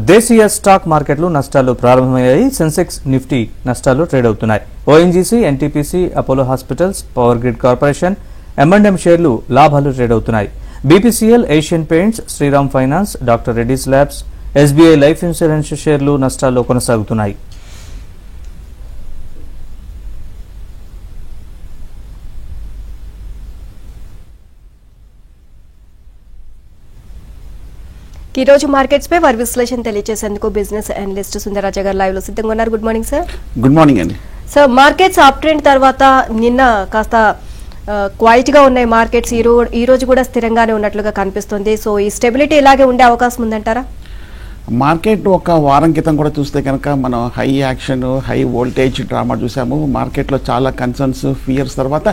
దేశీయ స్టాక్ మార్కెట్లు నష్టాలు ప్రారంభమయ్యాయి. సెన్సెక్స్ నిఫ్టీ నష్టాలు ట్రేడ్ అవుతున్నాయి. ONGC, NTPC, Apollo Hospitals, Power Grid Corporation, M&M షేర్లు లాభాలు ట్రేడ్ అవుతున్నాయి. బీపీసీఎల్, ఏషియన్ పెయింట్స్, శ్రీరామ్ ఫైనాన్స్, డాక్టర్ రెడ్డీస్ ల్యాబ్స్, SBI లైఫ్ ఇన్సూరెన్స్ షేర్లు నష్టాల్లో కొనసాగుతున్నాయి. ఈ రోజు మార్కెట్స్ పై వారి విశ్లేషణ తెలియజేసేందుకు బిజినెస్ అనలిస్ట్ సుందరరాజ గారు లైవ్ లో సిద్ధంగా ఉన్నారు. Good morning sir. Good morning అండి. సార్, మార్కెట్స్ అప్ ట్రెండ్ తర్వాత నిన్న కాస్త క్వైట్ గా ఉన్నాయి మార్కెట్స్. ఈ రోజు కూడా స్థిరంగానే ఉన్నట్లుగా కనిపిస్తుంది. సో ఈ స్టెబిలిటీ ఇలాగే ఉండే అవకాశం ఉందంటారా? మార్కెట్ ఒక వారం క్రితం కూడా చూస్తే కనుక మనం high action, high voltage drama చూసాము. మార్కెట్లో చాలా కన్సర్న్స్, ఫియర్స్ తర్వాత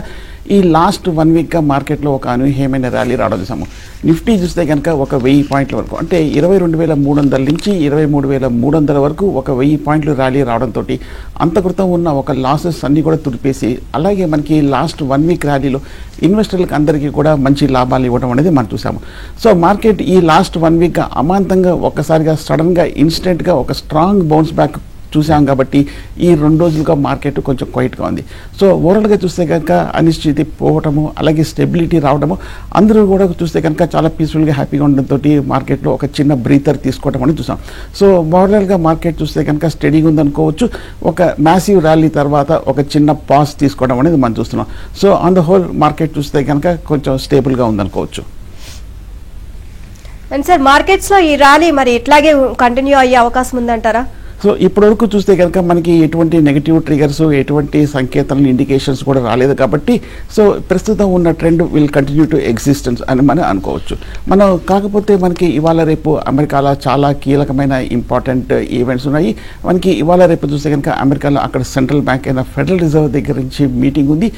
ఈ లాస్ట్ 1 వీక్గా మార్కెట్లో ఒక అనూహ్యమైన ర్యాలీ రావడం చూసాము. నిఫ్టీ చూస్తే కనుక ఒక 1000 పాయింట్ల వరకు, అంటే 22,300 నుంచి 23,300 వరకు ఒక 1000 పాయింట్లు ర్యాలీ రావడంతో అంత క్రితం ఉన్న ఒక లాసెస్ అన్నీ కూడా తుడిపేసి, అలాగే మనకి లాస్ట్ 1 వీక్ ర్యాలీలో ఇన్వెస్టర్లకు అందరికీ కూడా మంచి లాభాలు ఇవ్వడం అనేది మనం చూసాము. సో మార్కెట్ ఈ లాస్ట్ 1 వీక్గా అమాంతంగా ఒక్కసారిగా సడన్గా ఇన్స్టెంట్గా ఒక స్ట్రాంగ్ బౌన్స్ బ్యాక్ చూసాం. కాబట్టి ఈ 2 రోజులుగా మార్కెట్ కొంచెం క్వైట్గా ఉంది. సో ఓవరాల్గా చూస్తే కనుక అనిశ్చితి పోవటము, అలాగే స్టెబిలిటీ రావడము, అందరూ కూడా చూస్తే కనుక చాలా పీస్ఫుల్గా హ్యాపీగా ఉండడంతో మార్కెట్లో ఒక చిన్న బ్రీతర్ తీసుకోవడం అనేది చూసాం. సో ఓవరాల్గా మార్కెట్ చూస్తే కనుక స్టడీగా ఉందనుకోవచ్చు. ఒక మ్యాసివ్ ర్యాలీ తర్వాత ఒక చిన్న పాజ్ తీసుకోవడం అనేది మనం చూస్తున్నాం. So on the whole market చూస్తే కనుక కొంచెం స్టేబుల్గా ఉందనుకోవచ్చు. అండ్ సార్, మార్కెట్స్ లో ఈ ర్యాలీ మరి ఇట్లాగే కంటిన్యూ అయ్యే అవకాశం ఉందంటారా? సో ఇప్పటివరకు చూస్తే కనుక మనకి ఎటువంటి నెగిటివ్ ట్రిగర్స్, ఎటువంటి సంకేతాలు, ఇండికేషన్స్ కూడా రాలేదు. కాబట్టి సో ప్రస్తుతం ఉన్న trend will continue to existence అని మనం అనుకోవచ్చు. మనం కాకపోతే మనకి ఇవాళ రేపు అమెరికాలో చాలా కీలకమైన ఇంపార్టెంట్ ఈవెంట్స్ ఉన్నాయి. మనకి ఇవాళ రేపు చూస్తే కనుక అమెరికాలో అక్కడ సెంట్రల్ బ్యాంక్ అయిన ఫెడరల్ రిజర్వ్ దగ్గర నుంచి మీటింగ్ ఉంది.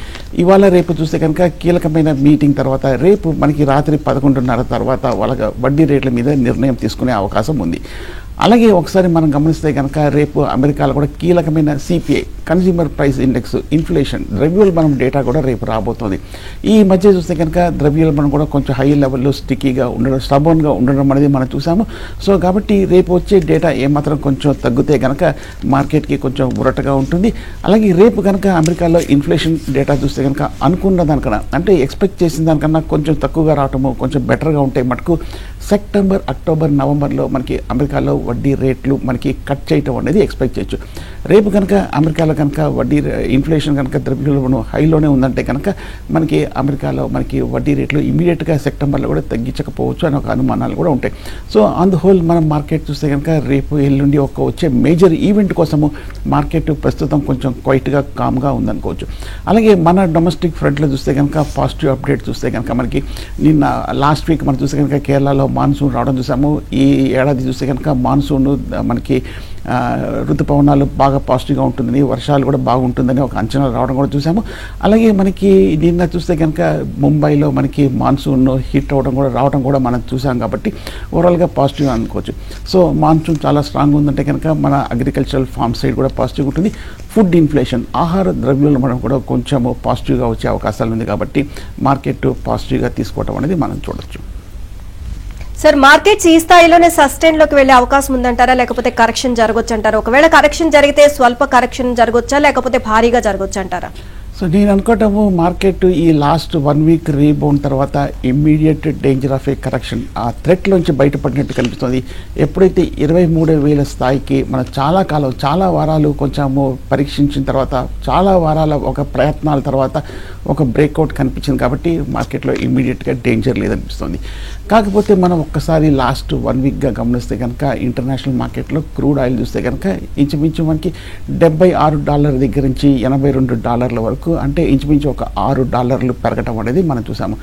ఇవాళ రేపు చూస్తే కనుక కీలకమైన మీటింగ్ తర్వాత రేపు మనకి రాత్రి 11:30 తర్వాత వాళ్ళ వడ్డీ రేట్ల మీద నిర్ణయం తీసుకునే అవకాశం ఉంది. అలాగే ఒకసారి మనం గమనిస్తే కనుక రేపు అమెరికాలో కూడా కీలకమైన CPI, consumer price index, inflation, ద్రవ్యోల్బణం డేటా కూడా రేపు రాబోతోంది. ఈ మధ్య చూస్తే కనుక ద్రవ్యోల్బణం కూడా కొంచెం హై లెవెల్లో స్టిక్కీగా ఉండడం, స్టబోన్గా ఉండడం అనేది మనం చూసాము. సో కాబట్టి రేపు వచ్చే డేటా ఏమాత్రం కొంచెం తగ్గితే కనుక మార్కెట్కి కొంచెం ఉరటగా ఉంటుంది. అలాగే రేపు కనుక అమెరికాలో ఇన్ఫ్లేషన్ డేటా చూస్తే కనుక అనుకున్న దానికన్నా, అంటే ఎక్స్పెక్ట్ చేసిన దానికన్నా కొంచెం తక్కువగా రావటము, కొంచెం బెటర్గా ఉంటే మటుకు సెప్టెంబర్, అక్టోబర్, నవంబర్లో మనకి అమెరికాలో వడ్డీ రేట్లు మనకి కట్ చేయటం అనేది ఎక్స్పెక్ట్ చేయొచ్చు. రేపు కనుక అమెరికాలో కనుక వడ్డీ ఇన్ఫ్లేషన్ కనుక ద్రవ్యోల్బణం హైలోనే ఉందంటే కనుక మనకి అమెరికాలో మనకి వడ్డీ రేట్లు ఇమీడియట్గా సెప్టెంబర్లో కూడా తగ్గించకపోవచ్చు అని ఒక అనుమానాలు కూడా ఉంటాయి. సో ఆన్ ద హోల్ మనం మార్కెట్ చూస్తే కనుక రేపు ఎల్లుండి ఒక వచ్చే మేజర్ ఈవెంట్ కోసము మార్కెట్ ప్రస్తుతం కొంచెం క్వైట్గా కామ్గా ఉందనుకోవచ్చు. అలాగే మన డొమెస్టిక్ ఫ్రంట్లో చూస్తే కనుక పాజిటివ్ అప్డేట్ చూస్తే కనుక మనకి నిన్న లాస్ట్ వీక్ మనం చూస్తే కనుక కేరళలో మాన్సూన్ రావడం చూసాము. ఈ ఏడాది చూస్తే కనుక మాన్సూన్ మనకి ఋతుపవనాలు బాగా పాజిటివ్గా ఉంటుందని, వర్షాలు కూడా బాగుంటుందని ఒక అంచనా రావడం కూడా చూసాము. అలాగే మనకి నిన్న చూస్తే కనుక ముంబైలో మనకి మాన్సూన్ హిట్ రావడం కూడా మనం చూసాం. కాబట్టి ఓవరాల్గా పాజిటివ్గా అనుకోవచ్చు. సో మాన్సూన్ చాలా స్ట్రాంగ్ ఉందంటే కనుక మన అగ్రికల్చరల్ ఫార్మ్ సైడ్ కూడా పాజిటివ్గా ఉంటుంది. ఫుడ్ ఇన్ఫ్లేషన్, ఆహార ద్రవ్యోల్బణం కూడా కొంచెం పాజిటివ్గా వచ్చే అవకాశాలు ఉంది. కాబట్టి మార్కెట్ పాజిటివ్గా తీసుకోవడం అనేది మనం చూడొచ్చు. సార్, మార్కెట్స్ ఈ స్థాయిలోనే సస్టైన్ లోకి వెళ్లే అవకాశం ఉందంటారా, లేకపోతే కరెక్షన్ జరగొచ్చు అంటారా? ఒకవేళ కరెక్షన్ జరిగితే స్వల్ప కరెక్షన్ జరగొచ్చా, లేకపోతే భారీగా జరగొచ్చు అంటారా? సో నేను అనుకోవటము మార్కెట్ ఈ లాస్ట్ 1 వీక్ రీబౌండ్ తర్వాత immediate danger of A correction, ఆ థ్రెట్లోంచి బయటపడినట్టు కనిపిస్తుంది. ఎప్పుడైతే 23,000 స్థాయికి మనం చాలా కాలం, చాలా వారాలు కొంచెము పరీక్షించిన తర్వాత, చాలా వారాల ఒక ప్రయత్నాల తర్వాత ఒక బ్రేక్అవుట్ కనిపించింది. కాబట్టి మార్కెట్లో ఇమ్మీడియట్గా డేంజర్ లేదనిపిస్తుంది. కాకపోతే మనం ఒక్కసారి లాస్ట్ 1 వీక్గా గమనిస్తే కనుక ఇంటర్నేషనల్ మార్కెట్లో క్రూడ్ ఆయిల్ చూస్తే కనుక ఇంచుమించు మనకి $76 దగ్గర నుంచి $82 వరకు, అంటే ఇంచుమించు ఒక $6 పెరగటం అనేది మనం చూసాము.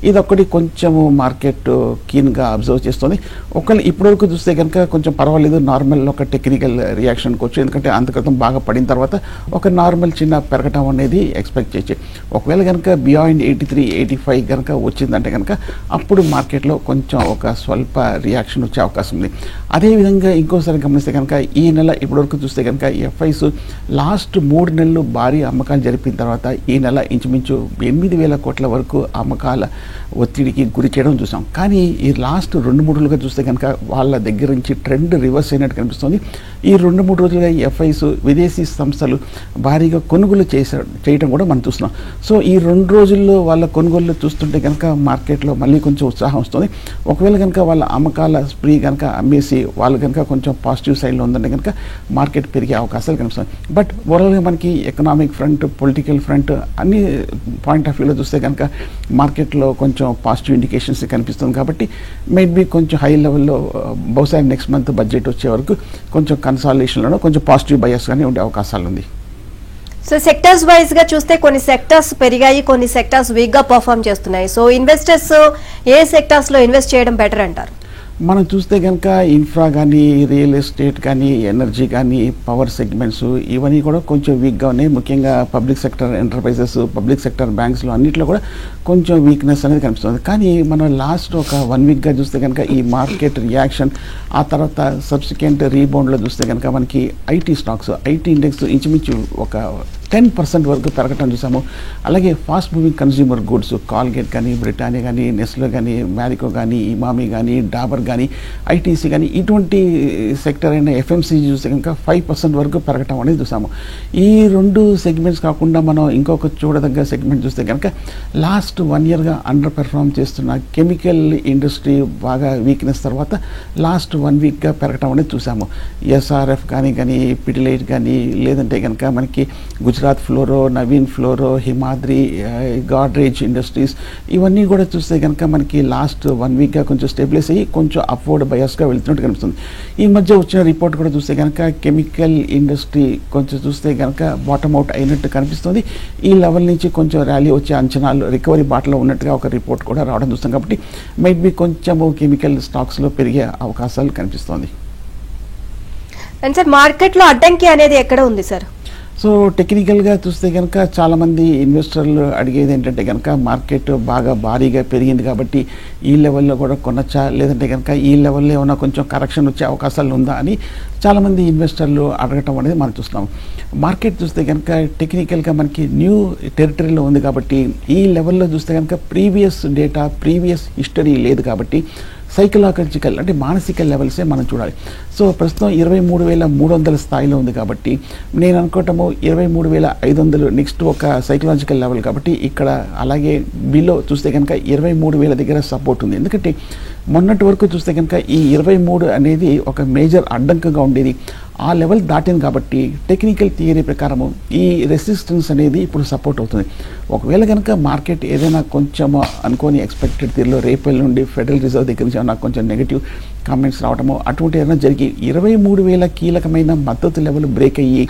ఇదొక్కటి కొంచెము మార్కెట్ కీన్గా అబ్జర్వ్ చేస్తుంది. ఒకవేళ ఇప్పటివరకు చూస్తే కనుక కొంచెం పర్వాలేదు, నార్మల్ ఒక టెక్నికల్ రియాక్షన్కి వచ్చి, ఎందుకంటే అంతక్రితం బాగా పడిన తర్వాత ఒక నార్మల్ చిన్న పెరగటం అనేది ఎక్స్పెక్ట్ చేయొచ్చు. ఒకవేళ కనుక బియాండ్ 83, 85 కనుక వచ్చిందంటే కనుక అప్పుడు మార్కెట్లో కొంచెం ఒక స్వల్ప రియాక్షన్ వచ్చే అవకాశం ఉంది. అదేవిధంగా ఇంకోసారి గమనిస్తే కనుక ఈ నెల ఇప్పటివరకు చూస్తే కనుక FIs లాస్ట్ 3 నెలలు భారీ అమ్మకాలు జరిపిన తర్వాత తర్వాత ఈ నెల ఇంచుమించు 8,000 కోట్ల వరకు అమ్మకాల ఒత్తిడికి గురి చేయడం చూసాం. కానీ ఈ లాస్ట్ 2-3 రోజులుగా చూస్తే కనుక వాళ్ళ దగ్గర నుంచి ట్రెండ్ రివర్స్ అయినట్టు కనిపిస్తుంది. ఈ 2-3 రోజులుగా ఎఫ్ఐస్ విదేశీ సంస్థలు భారీగా కొనుగోలు చేయడం కూడా మనం చూస్తున్నాం. సో ఈ 2 రోజుల్లో వాళ్ళ కొనుగోలు చూస్తుంటే కనుక మార్కెట్లో మళ్ళీ కొంచెం ఉత్సాహం వస్తుంది. ఒకవేళ కనుక వాళ్ళ అమ్మకాల స్ప్రీ కనుక అమ్మేసి వాళ్ళు కనుక కొంచెం పాజిటివ్ సైడ్లో ఉందంటే కనుక మార్కెట్ పెరిగే అవకాశాలు కనిపిస్తుంది. బట్ ఓవరాల్గా మనకి ఎకనామిక్ ఫ్రంట్, పొలిటికల్ ఫ్రంట్ అన్ని పాయింట్ ఆఫ్ వ్యూలో చూస్తే కనుక మార్కెట్లో కొంచెం పాజిటివ్ ఇండికేషన్స్ కనిపిస్తుంది. కాబట్టి మేట్ బి కొంచెం హై లెవెల్లో బహుశా నెక్స్ట్ మంత్ బడ్జెట్ వచ్చే వరకు కొంచెం కన్సాలిడేషన్లోనూ కొంచెం పాజిటివ్ బయస్గానే ఉండే అవకాశాలు ఉంది. సో సెక్టర్స్ వైజ్ గా చూస్తే కొన్ని సెక్టర్స్ పెరిగాయి, కొన్ని సెక్టర్స్ వీక్ గా పర్ఫార్మ్ చేస్తున్నాయి. సో ఇన్వెస్టర్స్ ఏ సెక్టర్స్ లో ఇన్వెస్ట్ చేయడం బెటర్ అంటారు? మనం చూస్తే కనుక ఇన్ఫ్రా కానీ, రియల్ ఎస్టేట్ కానీ, ఎనర్జీ కానీ, పవర్ సెగ్మెంట్స్ ఇవన్నీ కూడా కొంచెం వీక్గా ఉన్నాయి. ముఖ్యంగా public sector enterprises, public sector బ్యాంక్స్లో అన్నింటిలో కూడా కొంచెం వీక్నెస్ అనేది కనిపిస్తుంది. కానీ మనం లాస్ట్ ఒక 1 వీక్గా చూస్తే కనుక ఈ మార్కెట్ రియాక్షన్, ఆ తర్వాత సబ్సిక్వెంట్ రీబౌండ్లో చూస్తే కనుక మనకి ఐటీ స్టాక్స్, ఐటీ ఇండెక్స్ ఇంచుమించు ఒక 10% వరకు పెరగటం చూసాము. అలాగే fast moving consumer goods, Colgate కానీ, బ్రిటానియా కానీ, నెస్లే కానీ, మ్యారికో కానీ, ఇమామి కానీ, డాబర్ కానీ, ఐటీసీ కానీ ఇటువంటి సెక్టర్ అయిన ఎఫ్ఎంసీజీ చూస్తే కనుక 5% వరకు పెరగటం అనేది చూసాము. ఈ 2 సెగ్మెంట్స్ కాకుండా మనం ఇంకొక చూడదగ్గ సెగ్మెంట్ చూస్తే కనుక లాస్ట్ 1 ఇయర్గా అండర్ పెర్ఫార్మ్ చేస్తున్న కెమికల్ ఇండస్ట్రీ బాగా వీక్నెస్ తర్వాత లాస్ట్ 1 వీక్గా పెరగటం అనేది చూసాము. ఎస్ఆర్ఎఫ్ కానీ పిటిలైట్ కానీ, లేదంటే కనుక మనకి గుజరాత్ ఫ్లోరో, నవీన్ ఫ్లోరో, హిమాద్రి, గాడ్రేజ్ ఇండస్ట్రీస్ ఇవన్నీ కూడా చూస్తే కనుక మనకి లాస్ట్ 1 వీక్గా కొంచెం స్టెబిలైజ్ అయ్యి కొంచెం అప్వర్డ్ బయాస్గా వెళ్తున్నట్టు కనిపిస్తుంది. ఈ మధ్య వచ్చిన రిపోర్ట్ కూడా చూస్తే కనుక కెమికల్ ఇండస్ట్రీ కొంచెం చూస్తే కనుక బాటమ్ అవుట్ అయినట్టు కనిపిస్తుంది. ఈ లెవెల్ నుంచి కొంచెం ర్యాలీ వచ్చే అంచనాలు రికవరీ బాటలో ఉన్నట్టుగా ఒక రిపోర్ట్ కూడా రావడం చూస్తాం. కాబట్టి మైట్ బి కొంచెం కెమికల్ స్టాక్స్లో పెరిగే అవకాశాలు కనిపిస్తుంది. అండ్ సార్ మార్కెట్లో అడ్డంకి అనేది ఎక్కడ ఉంది సార్? సో టెక్నికల్గా చూస్తే కనుక చాలామంది ఇన్వెస్టర్లు అడిగేది ఏంటంటే కనుక మార్కెట్ బాగా భారీగా పెరిగింది కాబట్టి ఈ లెవెల్లో కూడా కొనచ్చా, లేదంటే కనుక ఈ లెవెల్లో ఏమైనా కొంచెం కరెక్షన్ వచ్చే అవకాశాలు ఉందా అని చాలామంది ఇన్వెస్టర్లు అడగటం అనేది మనం చూస్తున్నాం. మార్కెట్ చూస్తే కనుక టెక్నికల్గా మనకి న్యూ టెరిటరీలో ఉంది కాబట్టి ఈ లెవెల్లో చూస్తే కనుక ప్రీవియస్ డేటా, ప్రీవియస్ హిస్టరీ లేదు కాబట్టి సైకలాజికల్ అంటే మానసిక లెవెల్సే మనం చూడాలి. సో ప్రస్తుతం 23,300 స్థాయిలో ఉంది కాబట్టి నేను అనుకోవటము 23,500 నెక్స్ట్ ఒక సైకలాజికల్ లెవెల్ కాబట్టి ఇక్కడ అలాగే బిలో చూస్తే కనుక 23,000 దగ్గర సపోర్ట్ ఉంది. ఎందుకంటే మొన్నటి వరకు చూస్తే కనుక ఈ 23 అనేది ఒక మేజర్ అడ్డంకంగా ఉండేది. ఆ లెవెల్ దాటింది కాబట్టి టెక్నికల్ థియరీ ప్రకారము ఈ రెసిస్టెన్స్ అనేది ఇప్పుడు సపోర్ట్ అవుతుంది. ఒకవేళ కనుక మార్కెట్ ఏదైనా కొంచెం అనుకోని ఎక్స్పెక్టెడ్ తీరులో రేపటి నుండి ఫెడరల్ రిజర్వ్ దగ్గర నుంచి నాకు కొంచెం నెగిటివ్ కామెంట్స్ రావడము అటువంటి ఏదైనా జరిగి 23,000 కీలకమైన మద్దతు లెవెల్ బ్రేక్ అయ్యి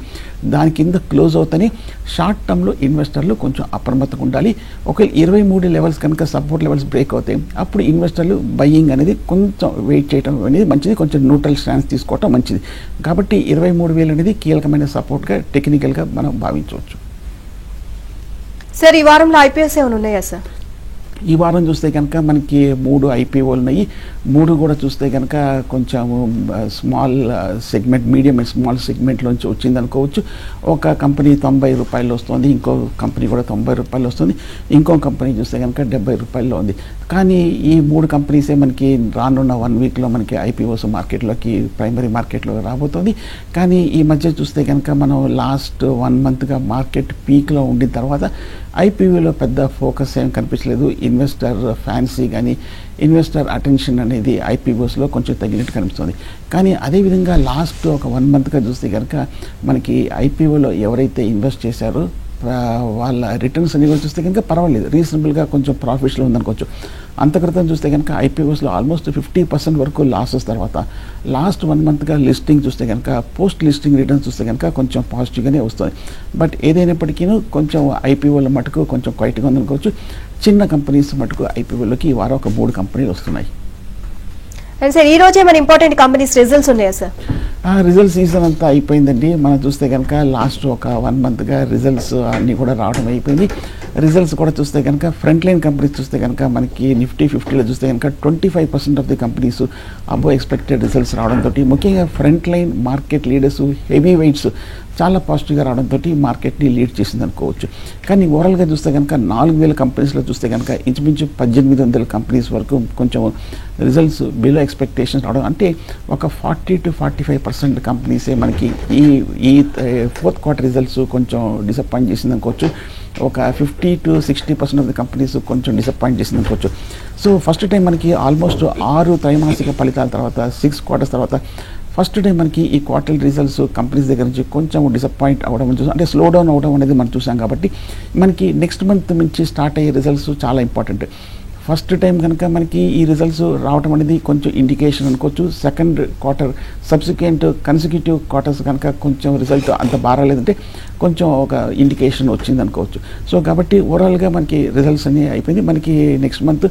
దాని కింద క్లోజ్ అవుతాని షార్ట్ టర్మ్లో ఇన్వెస్టర్లు కొంచెం అప్రమత్తంగా ఉండాలి. ఒకవేళ 23 లెవెల్స్ కనుక సపోర్ట్ లెవెల్స్ బ్రేక్ అవుతాయి అప్పుడు ఇన్వెస్టర్లు బయ్యింగ్ అనేది కొంచెం వెయిట్ చేయడం అనేది మంచిది, కొంచెం న్యూట్రల్ స్టాన్స్ తీసుకోవటం మంచిది. కాబట్టి 23,000 అనేది కీలకమైన సపోర్ట్గా టెక్నికల్గా మనం భావించవచ్చు. సార్ ఈ వారంలో ఐపీఎస్ ఏమైనా ఉన్నాయా సార్? ఈ వారం చూస్తే కనుక మనకి 3 ఐపీఓలు ఉన్నాయి. 3 కూడా చూస్తే కనుక కొంచెం small segment, medium and small సెగ్మెంట్లోంచి వచ్చింది అనుకోవచ్చు. ఒక కంపెనీ 90 రూపాయలు వస్తుంది, ఇంకో కంపెనీ కూడా 90 రూపాయలు వస్తుంది, ఇంకో కంపెనీ చూస్తే కనుక 70 రూపాయల్లో ఉంది. కానీ ఈ 3 కంపెనీసే మనకి రానున్న 1 వీక్లో మనకి ఐపీఓస్ మార్కెట్లోకి, ప్రైమరీ మార్కెట్లో రాబోతుంది. కానీ ఈ మధ్య చూస్తే కనుక మనం లాస్ట్ 1 మంత్గా మార్కెట్ పీక్లో ఉండిన తర్వాత ఐపీఓలో పెద్ద ఫోకస్ ఏం కనిపించలేదు. ఇన్వెస్టర్ ఫ్యాన్సీ కానీ ఇన్వెస్టర్ అటెన్షన్ అనేది ఐపీఓస్లో కొంచెం తగ్గినట్టు కనిపిస్తుంది. కానీ అదేవిధంగా లాస్ట్ ఒక 1 మంత్గా చూస్తే కనుక మనకి ఐపీఓలో ఎవరైతే ఇన్వెస్ట్ చేశారో వాళ్ళ రిటర్న్స్ అన్ని కూడా చూస్తే కనుక పర్వాలేదు, రీజనబుల్గా కొంచెం ప్రాఫిట్స్లో ఉందనుకోవచ్చు. అంతక్రితం చూస్తే కనుక ఐపీఓస్లో ఆల్మోస్ట్ 50% వరకు లాసెస్ తర్వాత లాస్ట్ 1 మంత్గా లిస్టింగ్ చూస్తే కనుక పోస్ట్ లిస్టింగ్ రిటర్న్స్ చూస్తే కనుక కొంచెం పాజిటివ్గానే వస్తుంది. బట్ ఏదైనప్పటికీ కొంచెం ఐపీఓల మటుకు కొంచెం క్వైట్గా ఉందనుకోవచ్చు. చిన్న కంపెనీస్ మటుకు ఐపీఓలోకి ఈ వారం ఒక 3 కంపెనీలు వస్తున్నాయి. అండ్ సార్ ఈ రోజే మన ఇంపార్టెంట్ కంపెనీస్ రిజల్ట్స్ ఉన్నాయా సార్? రిజల్ట్ సీజన్ అంతా అయిపోయిందండి. మనం చూస్తే కనుక లాస్ట్ ఒక 1 మంత్గా రిజల్ట్స్ అన్నీ కూడా రావడం అయిపోయింది. రిజల్ట్స్ కూడా చూస్తే కనుక ఫ్రంట్ లైన్ కంపెనీస్ చూస్తే కనుక మనకి నిఫ్టీ 50లో చూస్తే కనుక 25% of the companies above expected results రావడంతో ముఖ్యంగా front line market leaders heavy weights చాలా పాజిటివ్గా రావడంతో మార్కెట్ని లీడ్ చేసింది అనుకోవచ్చు. కానీ ఓవరాల్గా చూస్తే కనుక 4000 కంపెనీస్లో చూస్తే కనుక ఇంచుమించు 1800 కంపెనీస్ వరకు కొంచెం రిజల్ట్స్ బిలో ఎక్స్పెక్టేషన్స్ రావడం, అంటే ఒక 40 to 45% కంపెనీసే మనకి ఈ ఫోర్త్ క్వార్టర్ రిజల్ట్స్ కొంచెం డిసప్పాయింట్ చేసింది అనుకోవచ్చు. ఒక 50 to 60% ఆఫ్ ది కంపెనీస్ కొంచెం డిసప్పాయింట్ చేసింది అనుకోవచ్చు. సో ఫస్ట్ టైం మనకి ఆల్మోస్ట్ 6 త్రైమాసిక ఫలితాల తర్వాత 6 క్వార్టర్స్ తర్వాత ఫస్ట్ టైం మనకి ఈ క్వార్టర్ రిజల్ట్స్ కంపెనీస్ దగ్గర నుంచి కొంచెం డిసప్పాయింట్ అవ్వడం చూసాం, అంటే స్లో డౌన్ అవ్వడం అనేది మనం చూసాం. కాబట్టి మనకి నెక్స్ట్ మంత్ నుంచి స్టార్ట్ అయ్యే రిజల్ట్స్ చాలా ఇంపార్టెంట్. ఫస్ట్ టైం కనుక మనకి ఈ రిజల్ట్స్ రావడం అనేది కొంచెం ఇండికేషన్ అనుకోవచ్చు. Second quarter subsequent consecutive quarters కనుక కొంచెం రిజల్ట్ అంత బాగాలేదంటే కొంచెం ఒక ఇండికేషన్ వచ్చింది అనుకోవచ్చు. సో కాబట్టి ఓవరాల్గా మనకి రిజల్ట్స్ అన్నీ అయిపోయింది. మనకి నెక్స్ట్ మంత్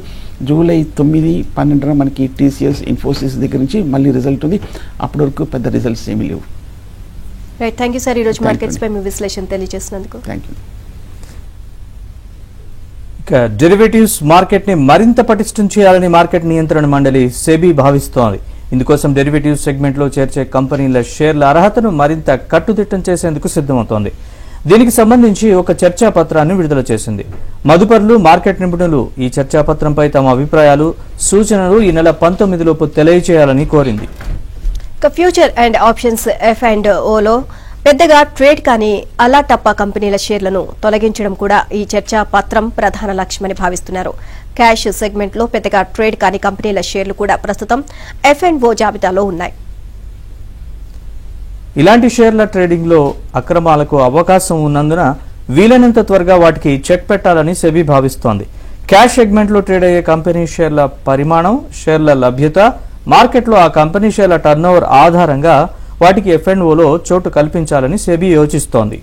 జూలై 9, 12 మనకి TCS ఇన్ఫోసిస్ దగ్గర నుంచి మళ్ళీ రిజల్ట్ ఉంది. అప్పటి వరకు పెద్ద రిజల్ట్స్ ఏమీ లేవు. Right, thank you sir. ఈరోజు మార్కెట్స్ పై మీ విశ్లేషణ తెలియజేసినందుకు. Thank you. డెరివేటివ్స్ మార్కెట్ ని మరింత పటిష్టం చేయాలని మార్కెట్ నియంత్రణ మండలి సెబీ భావిస్తోంది. ఇందుకోసం డెరివేటివ్స్ సెగ్మెంట్ లో చేర్చే కంపెనీల షేర్ల అర్హతను మరింత కట్టుదిట్టం చేసేందుకు సిద్ధమవుతోంది. దీనికి సంబంధించి ఒక చర్చాపత్రాన్ని విడుదల చేసింది. మదుపర్లు, మార్కెట్ నిపుణులు ఈ చర్చాపత్రంపై తమ అభిప్రాయాలు, సూచనలు ఈ నెల 19 లోపు తెలియజేయాలని కోరింది. ఫ్యూచర్ అండ్ ఆప్షన్స్ F&Oలో పెద్దగా ట్రేడ్ కాని అలాటప్పా కంపెనీల షేర్లను తొలగించడం కూడా ఈ చర్చా పత్రం ప్రధాన లక్ష్యమని భావిస్తున్నారు. క్యాష్ సెగ్మెంట్ లో పెద్దగా ట్రేడ్ కాని కంపెనీల షేర్లు కూడా ప్రస్తుతం F&O జాబితాలో ఉన్నాయి. ఇలాంటి షేర్ల ట్రేడింగ్ లో అక్రమాలకు అవకాశం ఉన్నందున వీలైనంత త్వరగా వాటికి చెక్ పెట్టాలని సెబీ భావిస్తోంది. క్యాష్ సెగ్మెంట్ లో ట్రేడ్ అయ్యే కంపెనీ షేర్ల పరిమాణం, షేర్ల లభ్యత, మార్కెట్లో ఆ కంపెనీ షేర్ల టర్నోవర్ ఆధారంగా వాటికి F&Oలో చోటు కల్పించాలని సెబీ యోచిస్తోంది.